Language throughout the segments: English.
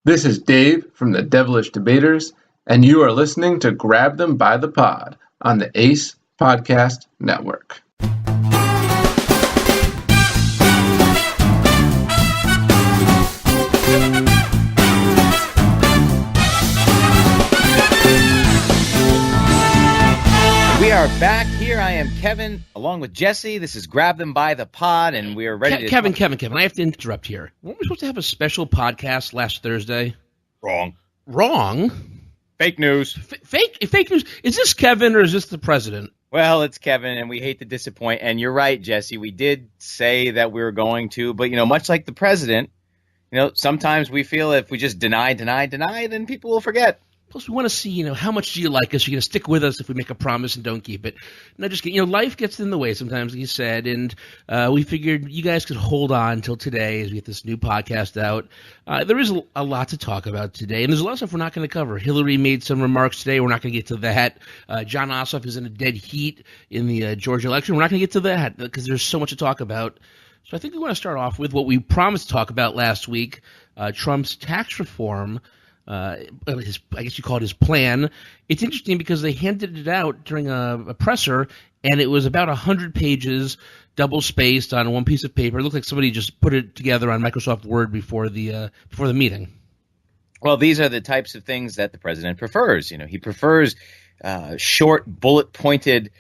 This is Dave from the Devilish Debaters, and you are listening to Grab Them by the Pod on the Ace Podcast Network. We are back here. I am Kevin, along with Jesse. This is Grab Them by the Pod, and we are ready to... Kevin, I have to interrupt here. Weren't we supposed to have a special podcast last Thursday? Wrong? Fake news. Fake news. Is this Kevin or is this the president? Well, it's Kevin, and we hate to disappoint. And you're right, Jesse. We did say that we were going to, but, much like the president, sometimes we feel if we just deny, then people will forget. Plus, we want to see, how much do you like us? You're going to stick with us if we make a promise and don't keep it. No, just kidding. Life gets in the way sometimes, like you said, and we figured you guys could hold on until today as we get this new podcast out. There is a lot to talk about today, and there's a lot of stuff we're not going to cover. Hillary made some remarks today. We're not going to get to that. John Ossoff is in a dead heat in the Georgia election. We're not going to get to that because there's so much to talk about. So I think we want to start off with what we promised to talk about last week, Trump's tax reform. I guess you call it his plan. It's interesting because they handed it out during a presser, and it was about 100 pages, double-spaced on one piece of paper. It looked like somebody just put it together on Microsoft Word before the meeting. Well, these are the types of things that the president prefers. He prefers short, bullet-pointed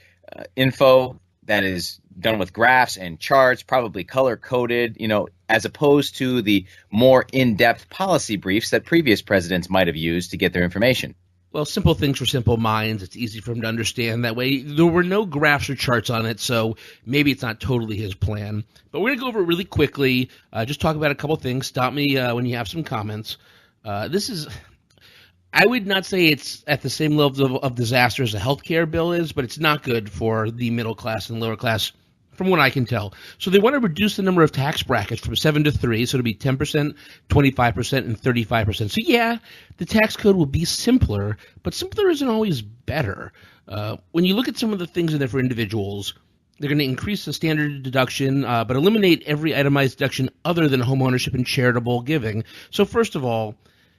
info that is done with graphs and charts, probably color-coded, as opposed to the more in-depth policy briefs that previous presidents might have used to get their information. Well, simple things for simple minds. It's easy for him to understand that way. There were no graphs or charts on it, so maybe it's not totally his plan. But we're going to go over it really quickly, just talk about a couple things. Stop me when you have some comments. I would not say it's at the same level of disaster as a healthcare bill is, but it's not good for the middle class and lower class, from what I can tell. So they want to reduce the number of tax brackets from 7 to 3, so it'll be 10%, 25%, and 35%. So yeah, the tax code will be simpler, but simpler isn't always better. When you look at some of the things in there for individuals, they're going to increase the standard deduction, but eliminate every itemized deduction other than homeownership and charitable giving. So first of all,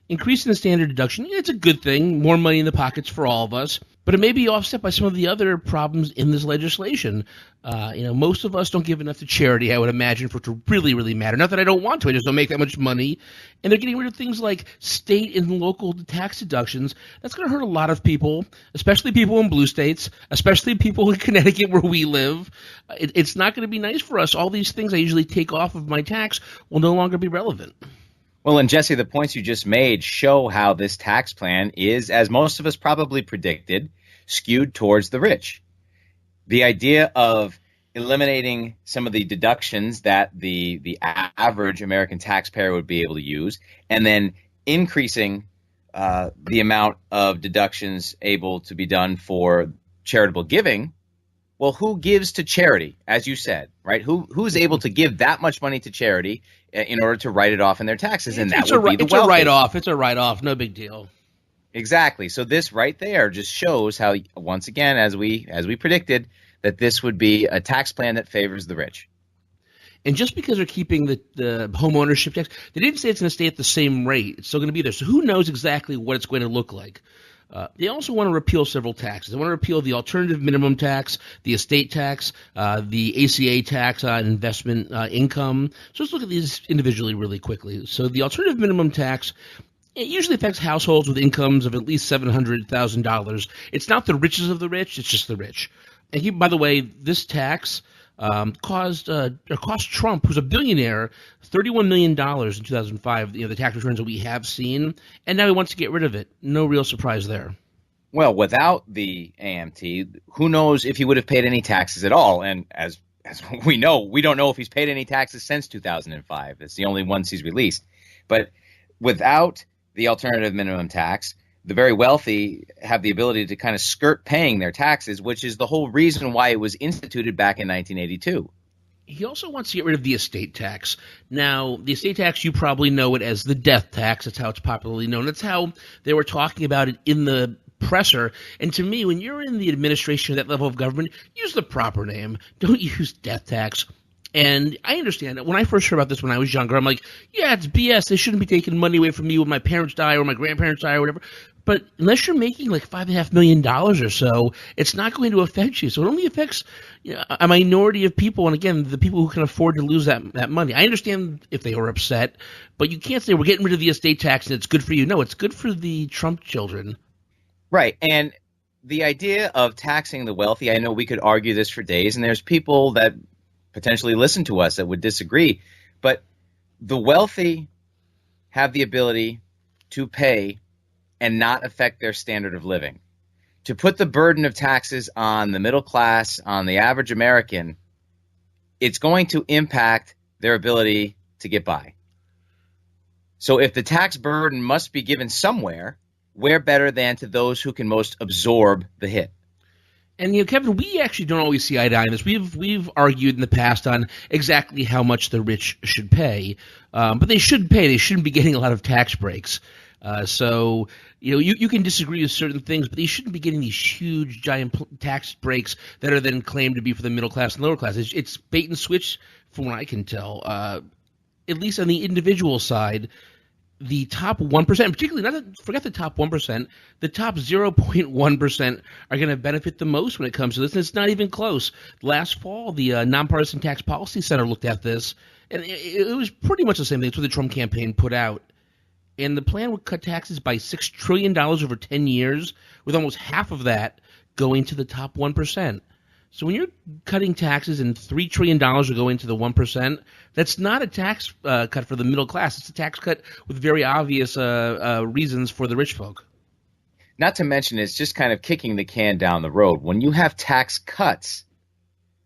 increasing the standard deduction, it's a good thing, more money in the pockets for all of us, but it may be offset by some of the other problems in this legislation. Most of us don't give enough to charity, I would imagine, for it to really, really matter. Not that I don't want to, I just don't make that much money. And they're getting rid of things like state and local tax deductions. That's going to hurt a lot of people, especially people in blue states, especially people in Connecticut where we live. It's not going to be nice for us. All these things I usually take off of my tax will no longer be relevant. Well, and Jesse, the points you just made show how this tax plan is, as most of us probably predicted, skewed towards the rich. The idea of eliminating some of the deductions that the average American taxpayer would be able to use, and then increasing the amount of deductions able to be done for charitable giving. Well, who gives to charity, as you said, right? Who's able to give that much money to charity in order to write it off in their taxes? And that would be the wealthy. It's a write-off. It's a write-off. No big deal. Exactly. So this right there just shows how, once again, as we predicted, that this would be a tax plan that favors the rich. And just because they're keeping the home ownership tax, they didn't say it's going to stay at the same rate. It's still going to be there. So who knows exactly what it's going to look like? They also want to repeal several taxes. They want to repeal the alternative minimum tax, the estate tax, the ACA tax on investment income. So let's look at these individually really quickly. So the alternative minimum tax, it usually affects households with incomes of at least $700,000. It's not the richest of the rich, it's just the rich. And by the way, this tax cost Trump, who's a billionaire, $31 million in 2005, the tax returns that we have seen, and now he wants to get rid of it. No real surprise there. Well, without the AMT, who knows if he would have paid any taxes at all? And as we know, we don't know if he's paid any taxes since 2005. It's the only ones he's released. But without the alternative minimum tax, the very wealthy have the ability to kind of skirt paying their taxes, which is the whole reason why it was instituted back in 1982. He also wants to get rid of the estate tax. Now, the estate tax, you probably know it as the death tax. That's how it's popularly known. That's how they were talking about it in the presser. And to me, when you're in the administration of that level of government, use the proper name. Don't use death tax. And I understand that when I first heard about this when I was younger, I'm like, yeah, it's BS. They shouldn't be taking money away from me when my parents die or my grandparents die or whatever. But unless you're making like $5.5 million or so, it's not going to affect you. So it only affects a minority of people. And again, the people who can afford to lose that money. I understand if they were upset, but you can't say we're getting rid of the estate tax and it's good for you. No, it's good for the Trump children. Right. And the idea of taxing the wealthy, I know we could argue this for days, and there's people that potentially listen to us that would disagree. But the wealthy have the ability to pay and not affect their standard of living. To put the burden of taxes on the middle class, on the average American, it's going to impact their ability to get by. So if the tax burden must be given somewhere, where better than to those who can most absorb the hit? And Kevin, we actually don't always see eye to eye on this. We've argued in the past on exactly how much the rich should pay, but they should pay. They shouldn't be getting a lot of tax breaks. So you can disagree with certain things, but they shouldn't be getting these huge, giant tax breaks that are then claimed to be for the middle class and lower class. It's bait and switch, from what I can tell. At least on the individual side, the top 1%, particularly, forget the top 1%, the top 0.1% are going to benefit the most when it comes to this, and it's not even close. Last fall, the Nonpartisan Tax Policy Center looked at this, and it was pretty much the same thing. It's what the Trump campaign put out. And the plan would cut taxes by $6 trillion over 10 years, with almost half of that going to the top 1%. So when you're cutting taxes and $3 trillion are going to the 1%, that's not a tax cut for the middle class. It's a tax cut with very obvious reasons for the rich folk. Not to mention, it's just kind of kicking the can down the road. When you have tax cuts,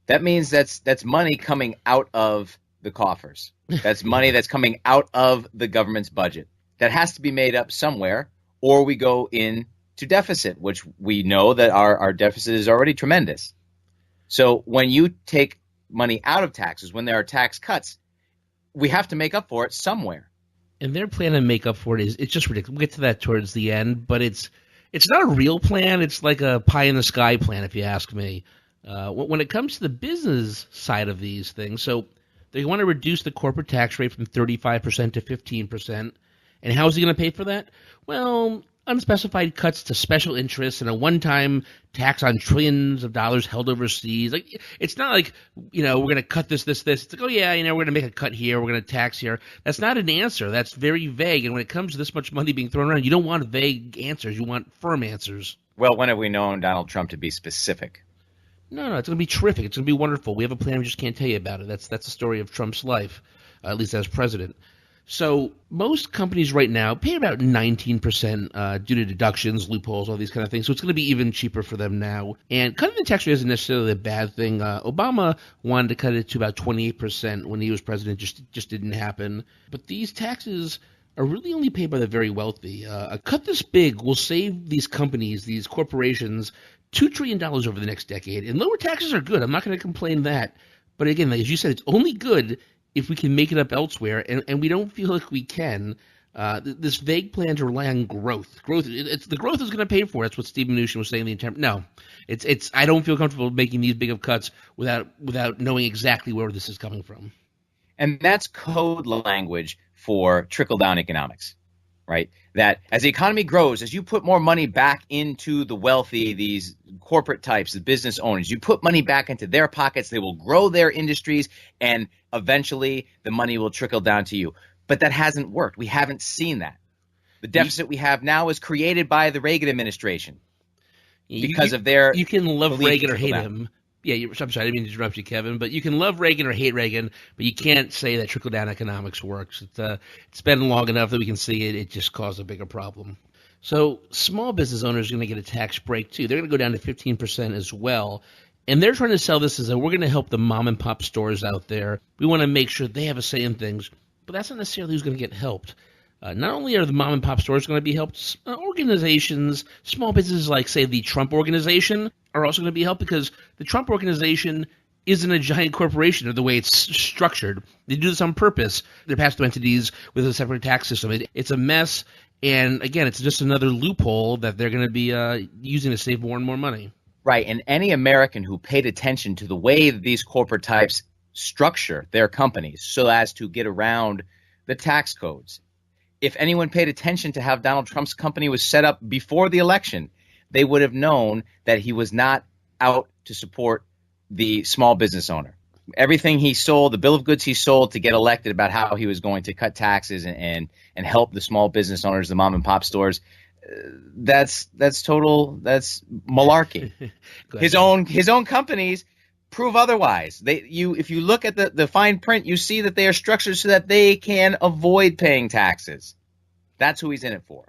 that means that's money coming out of the coffers. That's money that's coming out of the government's budget. That has to be made up somewhere, or we go into deficit, which we know that our deficit is already tremendous. So when you take money out of taxes, when there are tax cuts, we have to make up for it somewhere. And their plan to make up for it it's just ridiculous. We'll get to that towards the end, but it's not a real plan. It's like a pie-in-the-sky plan, if you ask me. When it comes to the business side of these things, so they want to reduce the corporate tax rate from 35% to 15%. And how is he going to pay for that? Well, unspecified cuts to special interests and a one-time tax on trillions of dollars held overseas. Like, it's not like, we're going to cut this. It's like, oh, yeah, we're going to make a cut here. We're going to tax here. That's not an answer. That's very vague. And when it comes to this much money being thrown around, you don't want vague answers. You want firm answers. Well, when have we known Donald Trump to be specific? No, it's going to be terrific. It's going to be wonderful. We have a plan. We just can't tell you about it. That's the story of Trump's life, at least as president. So most companies right now pay about 19% due to deductions, loopholes, all these kind of things. So it's going to be even cheaper for them now. And cutting the tax rate isn't necessarily a bad thing. Obama wanted to cut it to about 28% when he was president. Just didn't happen. But these taxes are really only paid by the very wealthy. A cut this big will save these companies, these corporations, $2 trillion over the next decade. And lower taxes are good. I'm not going to complain that. But again, as you said, it's only good if we can make it up elsewhere, and we don't feel like we can. This vague plan to rely on growth. The growth is going to pay for it. That's what Steve Mnuchin was saying. It's. I don't feel comfortable making these big of cuts without knowing exactly where this is coming from. And that's code language for trickle-down economics, right? That as the economy grows, as you put more money back into the wealthy, these corporate types, the business owners, you put money back into their pockets, they will grow their industries, and eventually the money will trickle down to you. But that hasn't worked. We haven't seen that. The deficit we have now is created by the Reagan administration because of their. You can love Reagan or hate him. Yeah, I'm sorry, I didn't mean to interrupt you, Kevin. But you can love Reagan or hate Reagan, but you can't say that trickle-down economics works. It's been long enough that we can see it. It just caused a bigger problem. So small business owners are going to get a tax break, too. They're going to go down to 15% as well. And they're trying to sell this as we're going to help the mom-and-pop stores out there. We want to make sure they have a say in things. But that's not necessarily who's going to get helped. Not only are the mom-and-pop stores going to be helped, organizations, small businesses like, say, the Trump Organization are also going to be helped because the Trump Organization isn't a giant corporation or the way it's structured. They do this on purpose. They're pass-through entities with a separate tax system. It's a mess, and again, it's just another loophole that they're going to be using to save more and more money. Right, and any American who paid attention to the way that these corporate types structure their companies so as to get around the tax codes. If anyone paid attention to how Donald Trump's company was set up before the election, they would have known that he was not out to support the small business owner. Everything he sold, the bill of goods he sold to get elected about how he was going to cut taxes and help the small business owners, the mom and pop stores, that's malarkey. His own companies prove otherwise. If you look at the fine print, you see that they are structured so that they can avoid paying taxes. That's who he's in it for.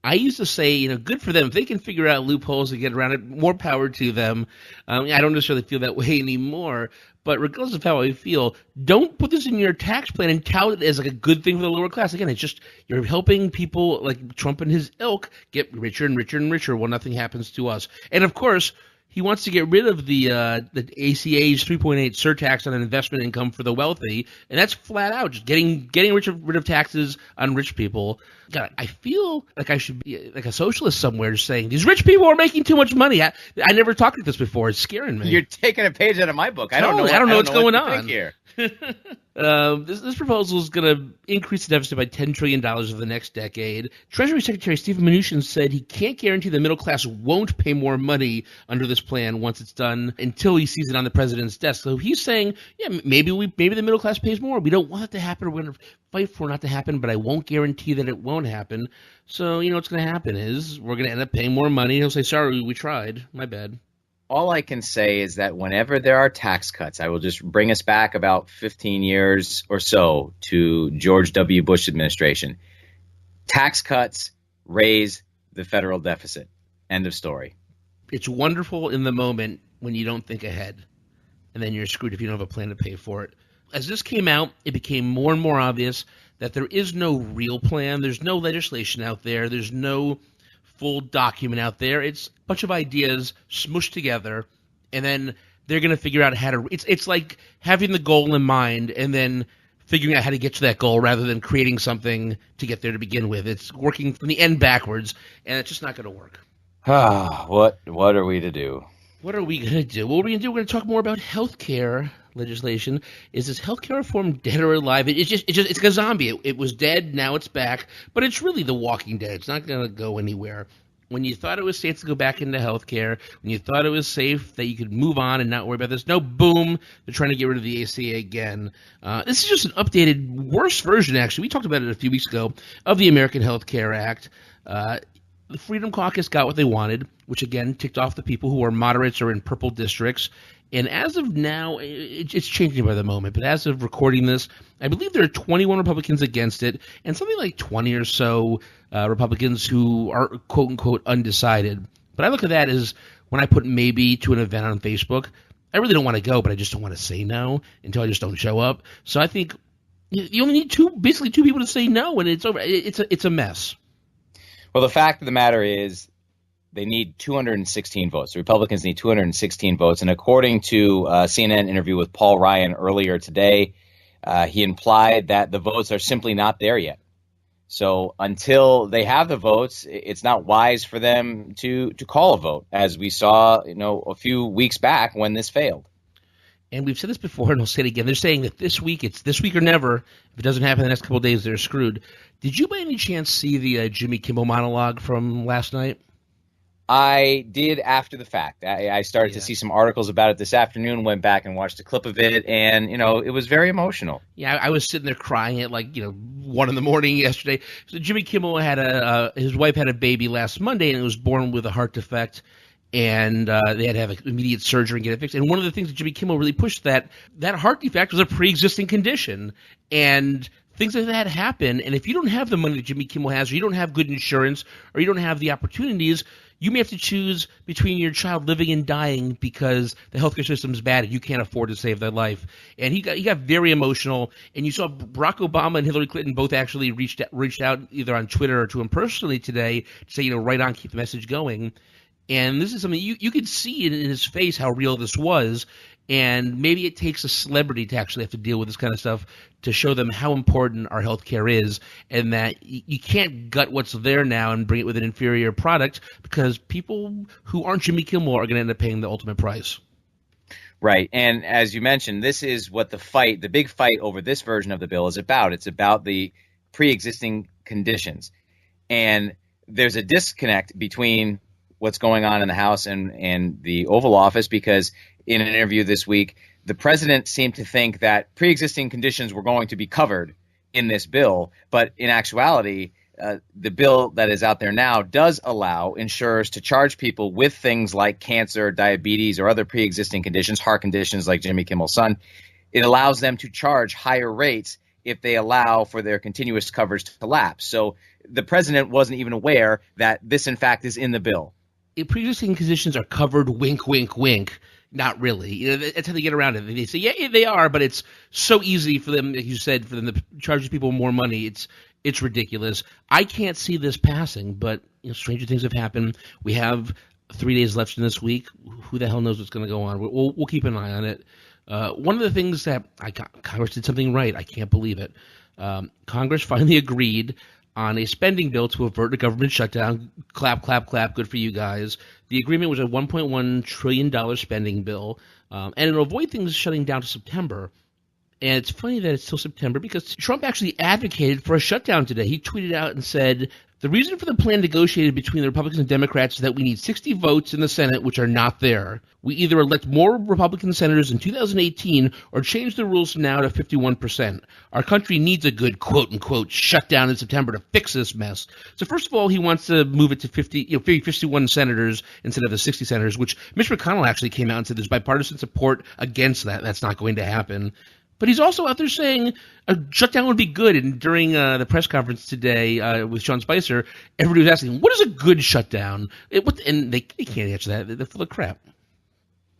I used to say, good for them. If they can figure out loopholes and get around it, more power to them. I don't necessarily feel that way anymore. But regardless of how I feel, don't put this in your tax plan and tout it as like a good thing for the lower class. Again, it's just you're helping people like Trump and his ilk get richer and richer and richer while nothing happens to us. And of course, he wants to get rid of the ACA's 3.8 surtax on investment income for the wealthy, and that's flat out just getting rid of taxes on rich people. God, I feel like I should be like a socialist somewhere, just saying these rich people are making too much money. I never talked about this before. It's scaring me. You're taking a page out of my book. I don't know what's going on here. This proposal is going to increase the deficit by $10 trillion over the next decade. Treasury Secretary Steven Mnuchin said he can't guarantee the middle class won't pay more money under this plan once it's done until he sees it on the president's desk. So he's saying, maybe the middle class pays more. We don't want it to happen. We're going to fight for it not to happen, but I won't guarantee that it won't happen. So, what's going to happen is we're going to end up paying more money. He'll say, sorry, we tried. My bad. All I can say is that whenever there are tax cuts, I will just bring us back about 15 years or so to George W. Bush administration. Tax cuts raise the federal deficit. End of story. It's wonderful in the moment when you don't think ahead, and then you're screwed if you don't have a plan to pay for it. As this came out, it became more and more obvious that there is no real plan. There's no legislation out there. There's no full document out there. It's a bunch of ideas smushed together, and then they're going to figure out how to – it's like having the goal in mind and then figuring out how to get to that goal rather than creating something to get there to begin with. It's working from the end backwards, and it's just not going to work. What are we to do? What are we going to do? What are we going to do? We're going to talk more about health care legislation. Is this health care reform dead or alive? It's like a zombie. It was dead, now it's back, but it's really The Walking Dead. It's not going to go anywhere. When you thought it was safe to go back into health care, when you thought it was safe that you could move on and not worry about this, no, boom, they're trying to get rid of the ACA again. This is just an updated, worse version, actually. We talked about it a few weeks ago, of the American Health Care Act. The Freedom Caucus got what they wanted, which again ticked off the people who are moderates or in purple districts. And as of now, it's changing by the moment, but as of recording this, I believe there are 21 Republicans against it and something like 20 or so Republicans who are quote-unquote undecided. But I look at that as when I put maybe to an event on Facebook, I really don't want to go, but I just don't want to say no until I just don't show up. So I think you only need basically two people to say no, and it's over. It's a mess. Well, the fact of the matter is they need 216 votes. The Republicans need 216 votes. And according to a CNN interview with Paul Ryan earlier today, he implied that the votes are simply not there yet. So until they have the votes, it's not wise for them to call a vote, as we saw, a few weeks back when this failed. And we've said this before, and I'll say it again. They're saying that it's this week or never. If it doesn't happen in the next couple of days, they're screwed. Did you by any chance see the Jimmy Kimmel monologue from last night? I did after the fact. I started to see some articles about it this afternoon, went back and watched a clip of it, and, it was very emotional. Yeah, I was sitting there crying at 1 a.m. yesterday. So Jimmy Kimmel had his wife had a baby last Monday, and it was born with a heart defect. And they had to have immediate surgery and get it fixed. And one of the things that Jimmy Kimmel really pushed, that heart defect was a pre-existing condition. And things like that happen. And if you don't have the money that Jimmy Kimmel has, or you don't have good insurance, or you don't have the opportunities, you may have to choose between your child living and dying because the healthcare system is bad and you can't afford to save their life. And he got very emotional. And you saw Barack Obama and Hillary Clinton both actually reached out either on Twitter or to him personally today to say, right on, keep the message going. And this is something you could see in his face how real this was. And maybe it takes a celebrity to actually have to deal with this kind of stuff to show them how important our healthcare is, and that you can't gut what's there now and bring it with an inferior product, because people who aren't Jimmy Kimmel are going to end up paying the ultimate price. Right. And as you mentioned, this is what the big fight over this version of the bill is about. It's about the pre-existing conditions. And there's a disconnect between what's going on in the House and the Oval Office, because in an interview this week, the president seemed to think that pre-existing conditions were going to be covered in this bill. But in actuality, the bill that is out there now does allow insurers to charge people with things like cancer, diabetes, or other pre-existing conditions, heart conditions like Jimmy Kimmel's son. It allows them to charge higher rates if they allow for their continuous coverage to lapse. So the president wasn't even aware that this, in fact, is in the bill. If pre-existing conditions are covered, wink, wink, wink. Not really. You know, that's how they get around it. They say, yeah, they are, but it's so easy for them, like you said, for them to charge people more money. It's ridiculous. I can't see this passing, but stranger things have happened. We have 3 days left in this week. Who the hell knows what's going to go on? We'll keep an eye on it. One of the things that Congress did something right. I can't believe it. Congress finally agreed on a spending bill to avert a government shutdown. Clap, clap, clap. Good for you guys. The agreement was a $1.1 trillion spending bill, and it'll avoid things shutting down to September. And it's funny that it's still September because Trump actually advocated for a shutdown today. He tweeted out and said, the reason for the plan negotiated between the Republicans and Democrats is that we need 60 votes in the Senate, which are not there. We either elect more Republican senators in 2018 or change the rules now to 51%. Our country needs a good quote-unquote shutdown in September to fix this mess. So first of all, he wants to move it to 51 senators instead of the 60 senators, which Mitch McConnell actually came out and said there's bipartisan support against that. That's not going to happen. But he's also out there saying a shutdown would be good. And during the press conference today with Sean Spicer, everybody was asking, what is a good shutdown? And they can't answer that. They're full of crap.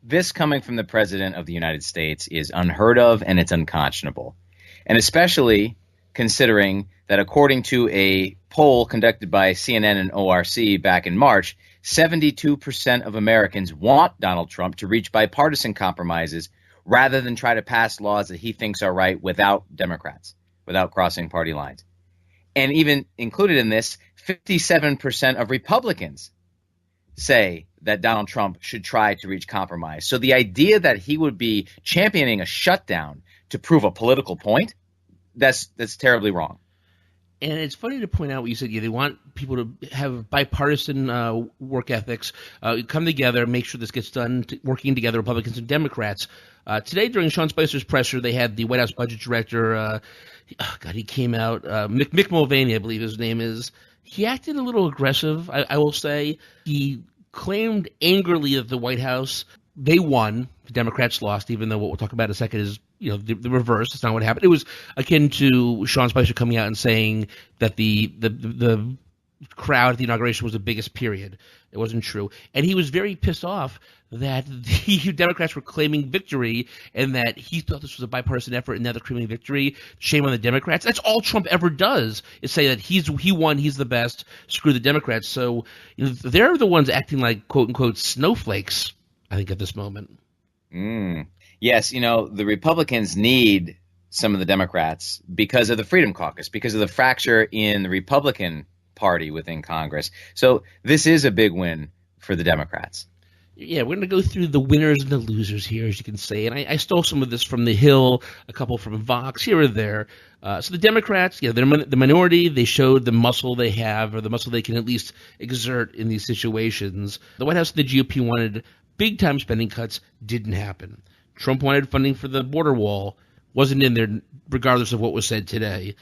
This coming from the president of the United States is unheard of, and it's unconscionable. And especially considering that according to a poll conducted by CNN and ORC back in March, 72% of Americans want Donald Trump to reach bipartisan compromises rather than try to pass laws that he thinks are right without Democrats, without crossing party lines. And even included in this, 57% of Republicans say that Donald Trump should try to reach compromise. So the idea that he would be championing a shutdown to prove a political point, that's terribly wrong. And it's funny to point out what you said. Yeah, they want people to have bipartisan work ethics, come together, make sure this gets done, working together, Republicans and Democrats. Today, during Sean Spicer's presser, they had the White House budget director. He came out. Mick Mulvaney, I believe his name is. He acted a little aggressive, I will say. He claimed angrily that the White House, they won, the Democrats lost, even though what we'll talk about in a second is the reverse. That's not what happened. It was akin to Sean Spicer coming out and saying that the crowd at the inauguration was the biggest period. It wasn't true. And he was very pissed off that the Democrats were claiming victory and that he thought this was a bipartisan effort and now they're claiming victory. Shame on the Democrats. That's all Trump ever does is say that he won, he's the best, screw the Democrats. So they're the ones acting like quote-unquote snowflakes, I think, at this moment. Yes, the Republicans need some of the Democrats because of the Freedom Caucus, because of the fracture in the Republican Party within Congress. So this is a big win for the Democrats. Yeah, we're going to go through the winners and the losers here, as you can say. And I stole some of this from The Hill, a couple from Vox, here or there. So the Democrats, they're the minority. They showed the muscle they have, or the muscle they can at least exert in these situations. The White House and the GOP wanted big-time spending cuts, didn't happen. Trump wanted funding for the border wall, wasn't in there regardless of what was said today.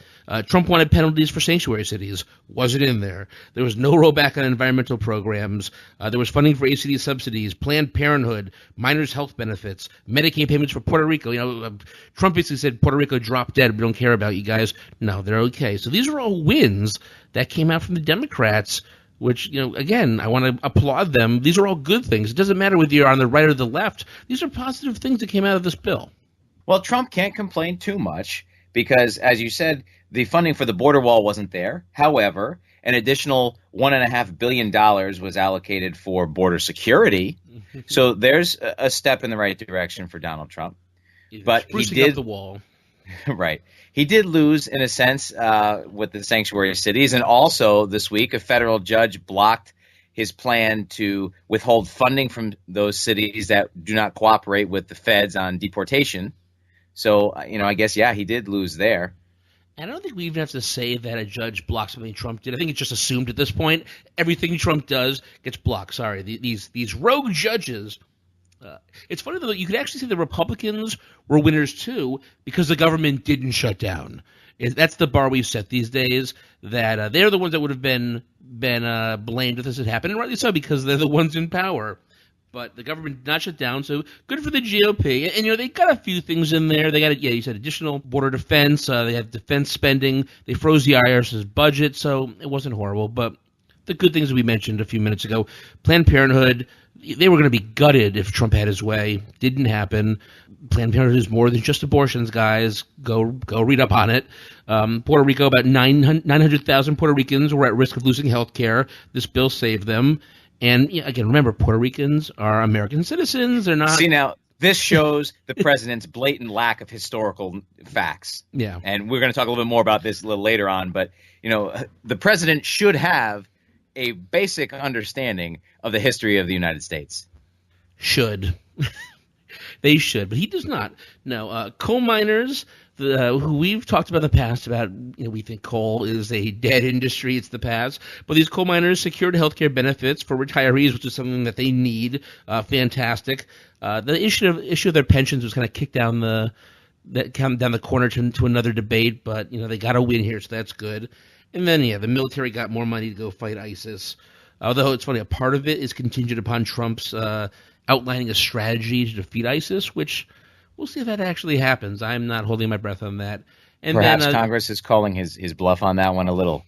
Trump wanted penalties for sanctuary cities, wasn't in there. There was no rollback on environmental programs. There was funding for ACD subsidies, Planned Parenthood, minors' health benefits, Medicaid payments for Puerto Rico. Trump basically said Puerto Rico dropped dead. We don't care about you guys. No, they're okay. So these are all wins that came out from the Democrats, which, again, I want to applaud them. These are all good things. It doesn't matter whether you're on the right or the left. These are positive things that came out of this bill. Well, Trump can't complain too much because, as you said, the funding for the border wall wasn't there. However, an additional $1.5 billion was allocated for border security. So there's a step in the right direction for Donald Trump. But he did up the wall. Right. He did lose, in a sense, with the sanctuary cities. And also this week, a federal judge blocked his plan to withhold funding from those cities that do not cooperate with the feds on deportation. So, I guess, yeah, he did lose there. I don't think we even have to say that a judge blocked something Trump did. I think it's just assumed at this point everything Trump does gets blocked. Sorry, these rogue judges. It's funny, though, you could actually see the Republicans were winners, too, because the government didn't shut down. That's the bar we've set these days, that they're the ones that would have been blamed if this had happened, and rightly so, because they're the ones in power. But the government did not shut down, so good for the GOP. And, they got a few things in there. They got, you said additional border defense. They had defense spending. They froze the IRS's budget, so it wasn't horrible. But the good things that we mentioned a few minutes ago, Planned Parenthood, they were going to be gutted if Trump had his way. Didn't happen. Planned Parenthood is more than just abortions, guys. Go read up on it. Puerto Rico, about 900,000 Puerto Ricans were at risk of losing health care. This bill saved them. And again, remember, Puerto Ricans are American citizens. They're not. See, now, this shows the president's blatant lack of historical facts. Yeah. And we're going to talk a little bit more about this a little later on. But, the president should have a basic understanding of the history of the United States. Should. They should, but he does not. No, coal miners, who we've talked about in the past about, we think coal is a dead industry, it's the past. But these coal miners secured health care benefits for retirees, which is something that they need. Fantastic. The issue of their pensions was kind of kicked down the corner to another debate, but they got a win here, so that's good. And then the military got more money to go fight ISIS. Although it's funny, a part of it is contingent upon Trump's outlining a strategy to defeat ISIS, which we'll see if that actually happens. I'm not holding my breath on that. And perhaps then, Congress is calling his bluff on that one a little.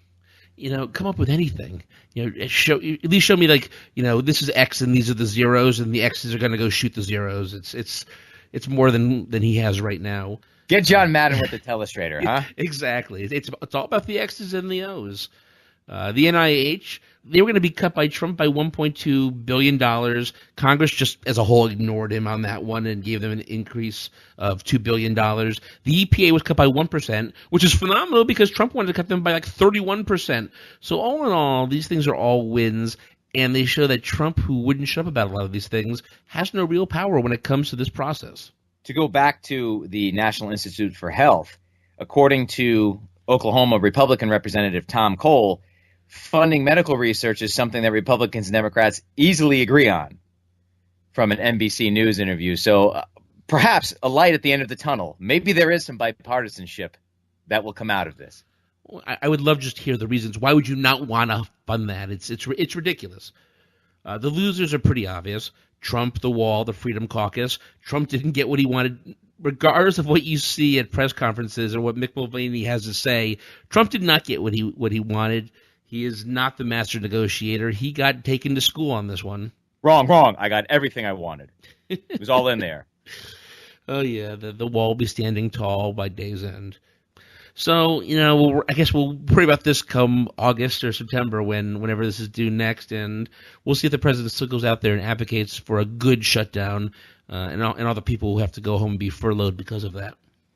Come up with anything. At least show me this is X and these are the zeros, and the X's are going to go shoot the zeros. It's more than he has right now. Get John Madden with the telestrator, huh? Exactly. It's all about the X's and the O's. The NIH, they were going to be cut by Trump by $1.2 billion. Congress just as a whole ignored him on that one and gave them an increase of $2 billion. The EPA was cut by 1%, which is phenomenal because Trump wanted to cut them by 31%. So all in all, these things are all wins, and they show that Trump, who wouldn't shut up about a lot of these things, has no real power when it comes to this process. To go back to the National Institute for Health, according to Oklahoma Republican Representative Tom Cole, funding medical research is something that Republicans and Democrats easily agree on, from an NBC News interview. So perhaps a light at the end of the tunnel. Maybe there is some bipartisanship that will come out of this. I would love just to hear the reasons. Why would you not want to fund that? It's ridiculous. The losers are pretty obvious. Trump, the wall, the Freedom Caucus. Trump didn't get what he wanted. Regardless of what you see at press conferences or what Mick Mulvaney has to say, Trump did not get what he wanted. He is not the master negotiator. He got taken to school on this one. Wrong. I got everything I wanted. It was all in there. Oh, yeah. The wall will be standing tall by day's end. So, I guess we'll worry about this come August or September whenever this is due next, and we'll see if the president still goes out there and advocates for a good shutdown and all the people who have to go home and be furloughed because of that.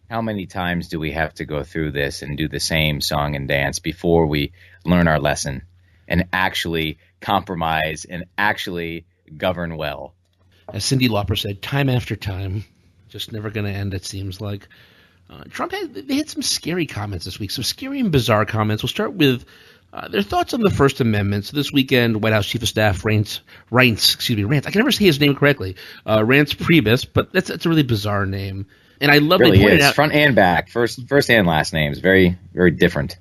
How many times do we have to go through this and do the same song and dance before we learn our lesson and actually compromise and actually govern well? As Cyndi Lauper said, time after time, just never going to end, it seems like. Trump had some scary comments this week, some scary and bizarre comments. We'll start with their thoughts on the First Amendment. So this weekend, White House Chief of Staff Reince. I can never say his name correctly. Reince Priebus, but that's a really bizarre name. And I love really they pointed out front and back, first and last names, very, very different.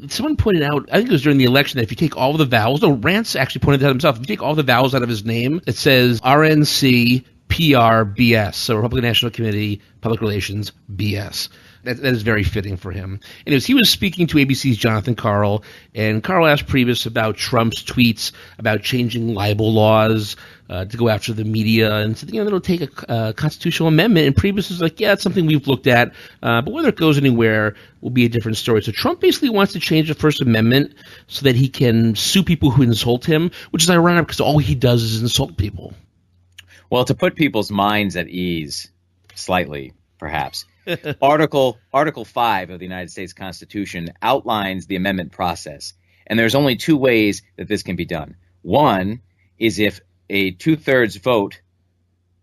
Someone pointed out, I think it was during the election, that if you take all the vowels, Reince actually pointed that out himself. If you take all the vowels out of his name, it says RNC PRBS, so Republican National Committee, Public Relations, BS. That is very fitting for him. Anyways, he was speaking to ABC's Jonathan Karl, and Karl asked Priebus about Trump's tweets about changing libel laws to go after the media, and said, it'll take a constitutional amendment. And Priebus is like, yeah, it's something we've looked at, but whether it goes anywhere will be a different story. So Trump basically wants to change the First Amendment so that he can sue people who insult him, which is ironic because all he does is insult people. Well, to put people's minds at ease, slightly, perhaps, Article 5 of the United States Constitution outlines the amendment process, and there's only two ways that this can be done. One is if a 2/3 vote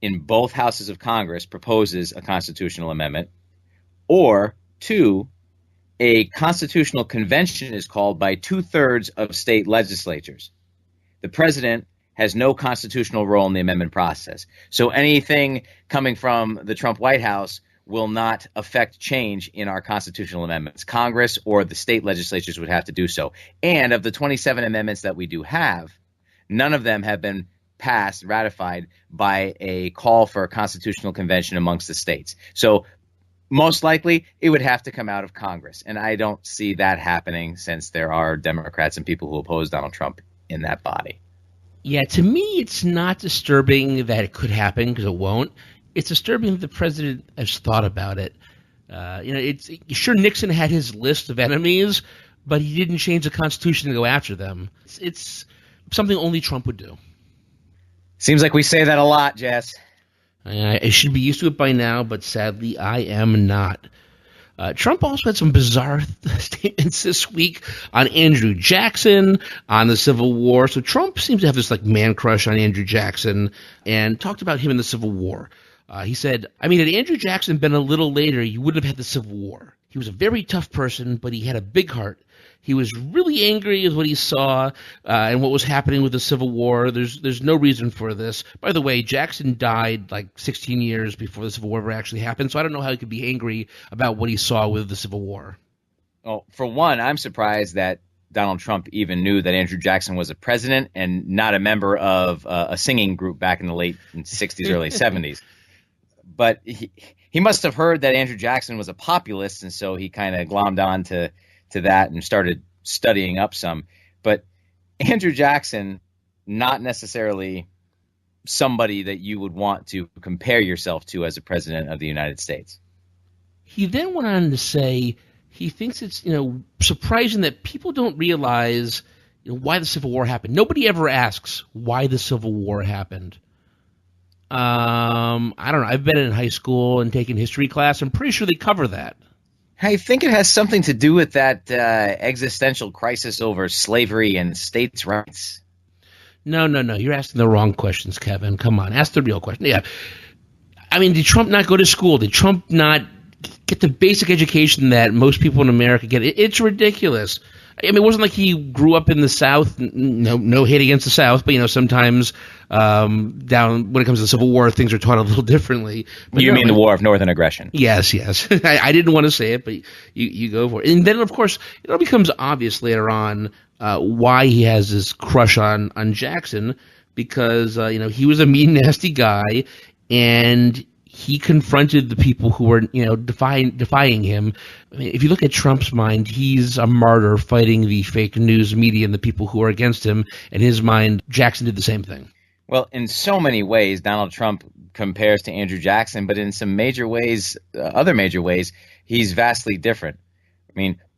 in both houses of Congress proposes a constitutional amendment, or two, a constitutional convention is called by 2/3 of state legislatures. The president has no constitutional role in the amendment process. So anything coming from the Trump White House will not affect change in our constitutional amendments. Congress or the state legislatures would have to do so. And of the 27 amendments that we do have, none of them have been passed, ratified by a call for a constitutional convention amongst the states. So most likely it would have to come out of Congress. And I don't see that happening since there are Democrats and people who oppose Donald Trump in that body. Yeah, to me, it's not disturbing that it could happen because it won't. It's disturbing that the president has thought about it. It's sure Nixon had his list of enemies, but he didn't change the Constitution to go after them. It's something only Trump would do. Seems like we say that a lot, Jess. I should be used to it by now, but sadly I am not. Trump also had some bizarre statements this week on Andrew Jackson, on the Civil War. So Trump seems to have this man crush on Andrew Jackson and talked about him in the Civil War. He said, had Andrew Jackson been a little later, you wouldn't have had the Civil War. He was a very tough person, but he had a big heart. He was really angry with what he saw and what was happening with the Civil War. There's no reason for this. By the way, Jackson died 16 years before the Civil War ever actually happened, so I don't know how he could be angry about what he saw with the Civil War. Well, for one, I'm surprised that Donald Trump even knew that Andrew Jackson was a president and not a member of a singing group back in the late 60s, early 70s. But he must have heard that Andrew Jackson was a populist, and so he kind of glommed on to that and started studying up some. But Andrew Jackson, not necessarily somebody that you would want to compare yourself to as a president of the United States. He then went on to say he thinks it's surprising that people don't realize why the Civil War happened. Nobody ever asks why the Civil War happened. I don't know. I've been in high school and taken history class. I'm pretty sure they cover that. I think it has something to do with that existential crisis over slavery and states' rights. No. You're asking the wrong questions, Kevin. Come on. Ask the real question. Yeah. Did Trump not go to school? Did Trump not get the basic education that most people in America get? It's ridiculous. It wasn't like he grew up in the South. No hate against the South, but sometimes down when it comes to the Civil War, things are taught a little differently. But you mean the War of Northern Aggression? Yes. I didn't want to say it, but you go for it. And then, of course, it becomes obvious later on why he has this crush on Jackson because he was a mean, nasty guy, and he confronted the people who were, defying him. If you look at Trump's mind, he's a martyr fighting the fake news media and the people who are against him. In his mind, Jackson did the same thing. Well, in so many ways, Donald Trump compares to Andrew Jackson, but in some major ways, other major ways, he's vastly different.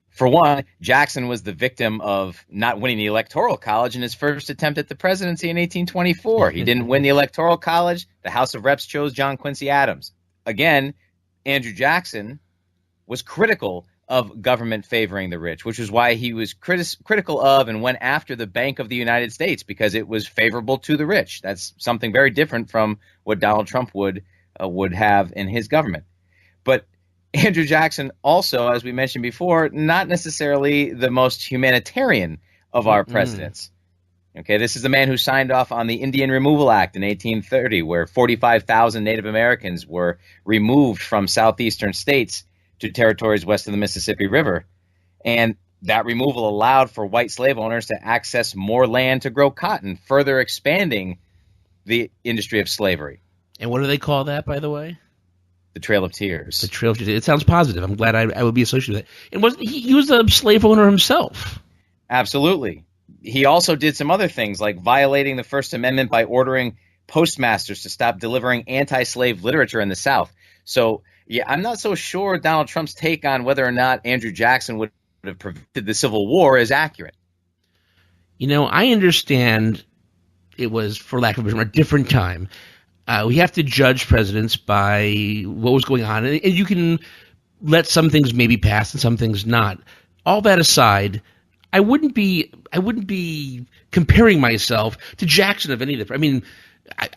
For one, Jackson was the victim of not winning the Electoral College in his first attempt at the presidency in 1824. He didn't win the Electoral College. The House of Reps chose John Quincy Adams. Again, Andrew Jackson was critical of government favoring the rich, which is why he was critical of and went after the Bank of the United States because it was favorable to the rich. That's something very different from what Donald Trump would have in his government. But Andrew Jackson also, as we mentioned before, not necessarily the most humanitarian of our presidents. Okay, this is the man who signed off on the Indian Removal Act in 1830, where 45,000 Native Americans were removed from southeastern states to territories west of the Mississippi River. And that removal allowed for white slave owners to access more land to grow cotton, further expanding the industry of slavery. And what do they call that, by the way? The Trail of Tears. The Trail of Tears. It sounds positive. I'm glad I would be associated with it. And wasn't he was a slave owner himself? Absolutely. He also did some other things like violating the First Amendment by ordering postmasters to stop delivering anti-slave literature in the South. So, yeah, I'm not so sure Donald Trump's take on whether or not Andrew Jackson would have prevented the Civil War is accurate. I understand it was, for lack of a term, a different time. We have to judge presidents by what was going on, and you can let some things maybe pass and some things not. All that aside, I wouldn't be comparing myself to Jackson of any of the. I mean,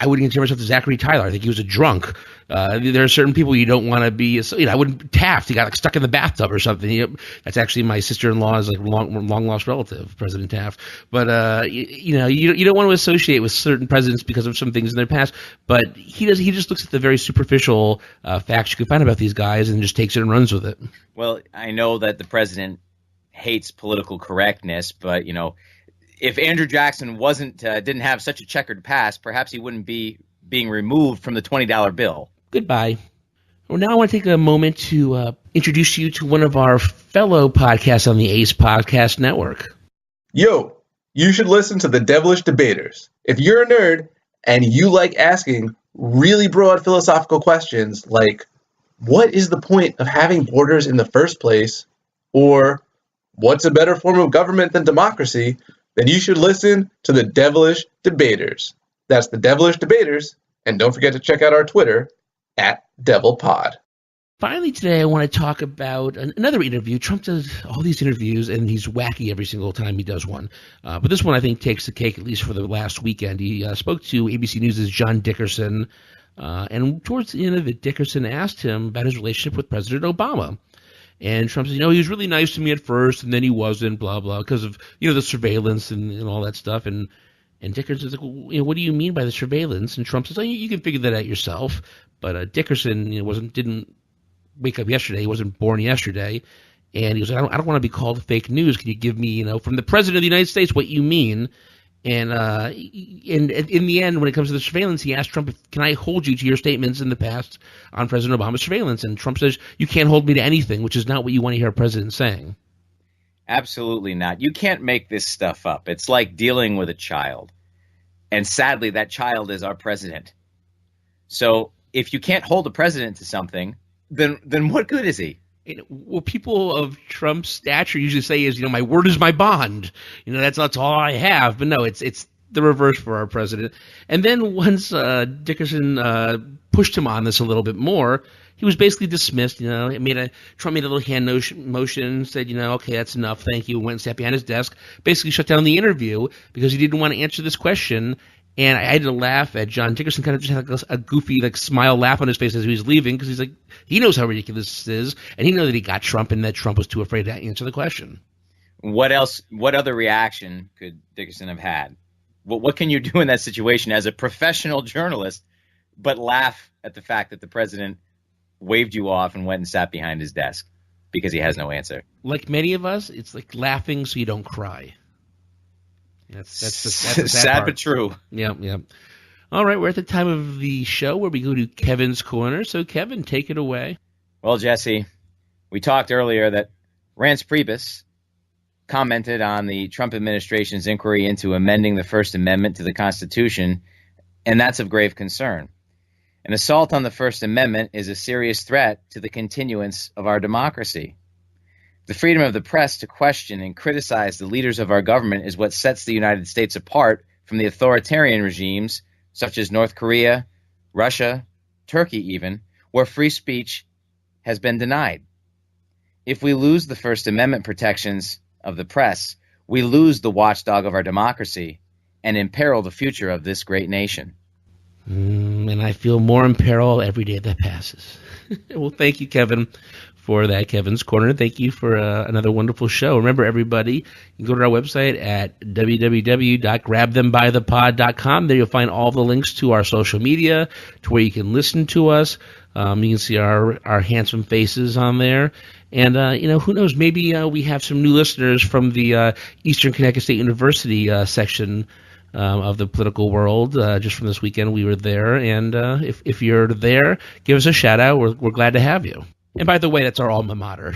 I wouldn't consider myself to Zachary Tyler. I think he was a drunk. There are certain people you don't want to be. I wouldn't. Taft, he got like stuck in the bathtub or something. That's actually my sister-in-law's like long lost relative, President Taft. But you don't want to associate with certain presidents because of some things in their past. But he does. He just looks at the very superficial facts you can find about these guys and just takes it and runs with it. Well, I know that the president hates political correctness, but if Andrew Jackson didn't have such a checkered past, perhaps he wouldn't be being removed from the $20 bill. Goodbye. Well, now I want to take a moment to introduce you to one of our fellow podcasts on the Ace Podcast Network. Yo, you should listen to the Devilish Debaters. If you're a nerd and you like asking really broad philosophical questions like, what is the point of having borders in the first place? Or, what's a better form of government than democracy? Then you should listen to the Devilish Debaters. That's the Devilish Debaters, and don't forget to check out our Twitter, @DevilPod. Finally today, I want to talk about another interview. Trump does all these interviews, and he's wacky every single time he does one. But this one, I think, takes the cake, at least for the last weekend. He spoke to ABC News' John Dickerson, and towards the end of it, Dickerson asked him about his relationship with President Obama. And Trump says, he was really nice to me at first, and then he wasn't, blah, blah, because of, the surveillance and all that stuff. And Dickerson's like, well, what do you mean by the surveillance? And Trump says, you can figure that out yourself. But Dickerson, didn't wake up yesterday. He wasn't born yesterday. And he was like, I don't want to be called fake news. Can you give me, from the President of the United States, what you mean? And in the end, when it comes to the surveillance, he asked Trump, can I hold you to your statements in the past on President Obama's surveillance? And Trump says, you can't hold me to anything, which is not what you want to hear a president saying. Absolutely not. You can't make this stuff up. It's like dealing with a child. And sadly, that child is our president. So if you can't hold a president to something, then what good is he? What people of Trump's stature usually say is, my word is my bond. That's all I have. But no, it's the reverse for our president. And then once Dickerson pushed him on this a little bit more, he was basically dismissed. Trump made a little hand motion, said, okay, that's enough, thank you, went and sat behind his desk, basically shut down the interview because he didn't want to answer this question. And I had to laugh at John Dickerson, kind of just had a goofy smile laugh on his face as he was leaving because he's like, he knows how ridiculous this is, and he knows that he got Trump and that Trump was too afraid to answer the question. What else? What other reaction could Dickerson have had? What can you do in that situation as a professional journalist but laugh at the fact that the president waved you off and went and sat behind his desk because he has no answer? Like many of us, it's like laughing so you don't cry. That's sad but true. Yeah. All right, we're at the time of the show where we go to Kevin's Corner. So, Kevin, take it away. Well, Jesse, we talked earlier that Reince Priebus commented on the Trump administration's inquiry into amending the First Amendment to the Constitution, and that's of grave concern. An assault on the First Amendment is a serious threat to the continuance of our democracy. The freedom of the press to question and criticize the leaders of our government is what sets the United States apart from the authoritarian regimes such as North Korea, Russia, Turkey even, where free speech has been denied. If we lose the First Amendment protections of the press, we lose the watchdog of our democracy and imperil the future of this great nation. And I feel more in peril every day that passes. Well, thank you, Kevin, for that, Kevin's Corner. Thank you for another wonderful show. Remember, everybody, you can go to our website at www.grabthembythepod.com. There you'll find all the links to our social media, to where you can listen to us. You can see our handsome faces on there. And, who knows, maybe we have some new listeners from the Eastern Connecticut State University section of the political world. Just from this weekend, we were there. And if you're there, give us a shout-out. We're glad to have you. And by the way, that's our alma mater,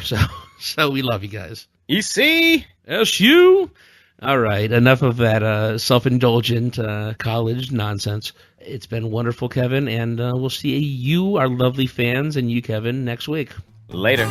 so we love you guys. EC! SU! All right, enough of that self-indulgent college nonsense. It's been wonderful, Kevin, and we'll see you, our lovely fans, and you, Kevin, next week. Later.